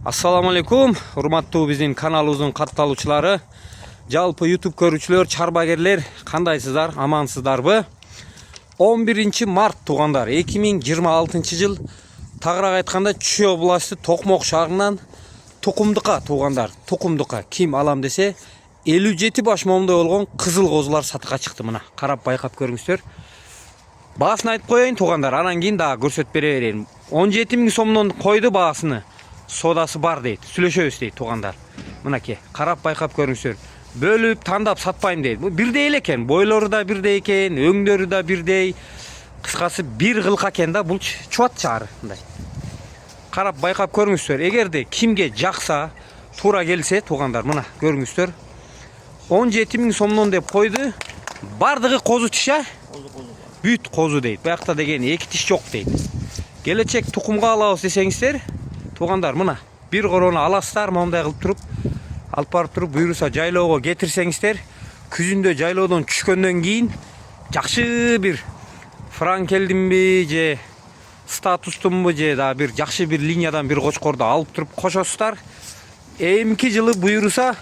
Assalamu alaikum, урматтуу биздин каналыбыздын катталуучулары, жалпы YouTube көрүүчүлөр, чарбагерлер, кандайсыздар, амансыздарбы? 11 март туугандар, 2026 жыл, тагыраак айтканда Чүй областы Токмок шаарынан Тукумдукка туугандар, Тукумдукка ким алам десе 57 баш момдой болгон кызыл козулар сатыкка чыкты. Мына карап байкап көрүңүздөр. Баасын айтып коеюн туугандар, анан кийин дагы көрсөтүп бере берейин. 17 000 сомдон койду баасыны. Содасы бар дейт, сүйлөшөбүз дейт туугандар. Мынакей, карап байкап көрүңүздөр. Бөлүп тандап сатпайм дейт. Бул бирдей эле экен, бойлору да бирдей экен, өңдөрү да бирдей. Кыскасы бир кылка экен да, бул чубат чаары мындай. Карап байкап көрүңүздөр. Эгерде кимге жакса, туура келсе туугандар, мына көрүңүздөр. 17 000 сомдон деп койду. Бардыгы козу тиш, бүт козу дейт. Буякта деген эки тиш жок дейт. Келечек тукумга алабыз десеңиздер, туугандар, мына бир корону аласыздар, момундай кылып туруп, алып барып туруп, буйруса жайлоого кетирсеңиздер, күзүндө жайлоодон түшкөндөн кийин жакшы бир франкелдинби же статустунбу же да бир жакшы бир линиядан бир кочкорду алып туруп кошосуздар. Эмки жылы буйруса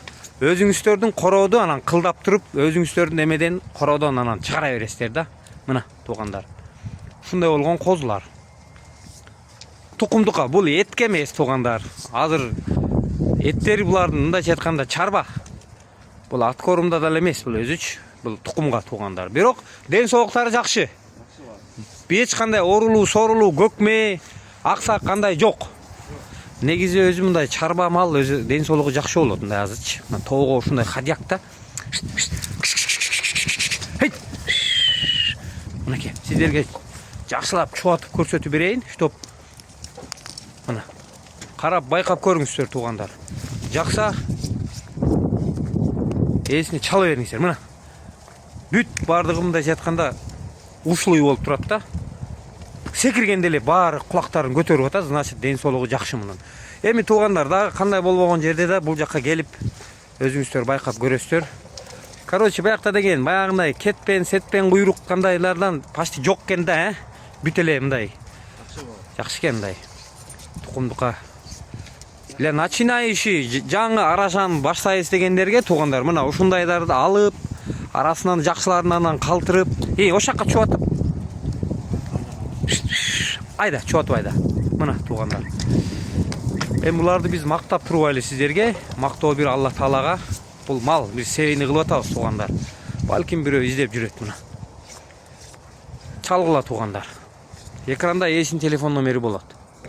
өзүңүздөрдүн корооду анан кылдап туруп, өзүңүздөрдүн эмеден короодон анан чыгара бересиздер да. Мына туугандар, ушундай болгон козулар. Тукумдукка бул этке эмес туугандар. Азыр эттери булардын мындайча айтканда чарба. Бул ат корумда да эмес, бул өзүч, бул тукумга туугандар. Бирок ден соолуктары жакшы. Эч кандай оорулуу, соорулуу, көкме, аксак кандай жок. Негизи өзү мындай чарба мал өзү ден соолугу жакшы болот мындай азырчы. Мына тоого ушундай хадякта. Мынакей, сиздерге жакшылап чубатып көрсөтүп берейин. Штоп. Мына карап байкап көрүңүздөр туугандар. Жакса эсине чала бериңиздер. Мына бүт бардыгы мындайча айтканда ушлый болуп турат да. Секиргенде эле баары кулактарын көтөрүп атат, значит ден соолугу жакшы мунун. Эми туугандар, дагы кандай болбогон жерде да бул жакка келип өзүңүздөр байкап көрөсүздөр. Короче, буякта деген баягындай кетпен, сетпен куйрук кандайлардан почти жок экен да, бүт эле мындай. Жакшы экен мындай. Тукумдукка эле начинающий жаңы арашан баштайбыз дегендерге туугандар, мына ушундайларды алып, арасынан жакшыларынан калтырып, ошакка чубатып. Айда, чубатып айда. Мына туугандар. Эми буларды биз мактап турбайлы сиздерге, мактоо бир Алла Таалага. Бул мал бир себени кылып атабыз туугандар. Балким бирөө издеп жүрөт мына. Чалгыла туугандар. Экранда эсин телефон номери болот.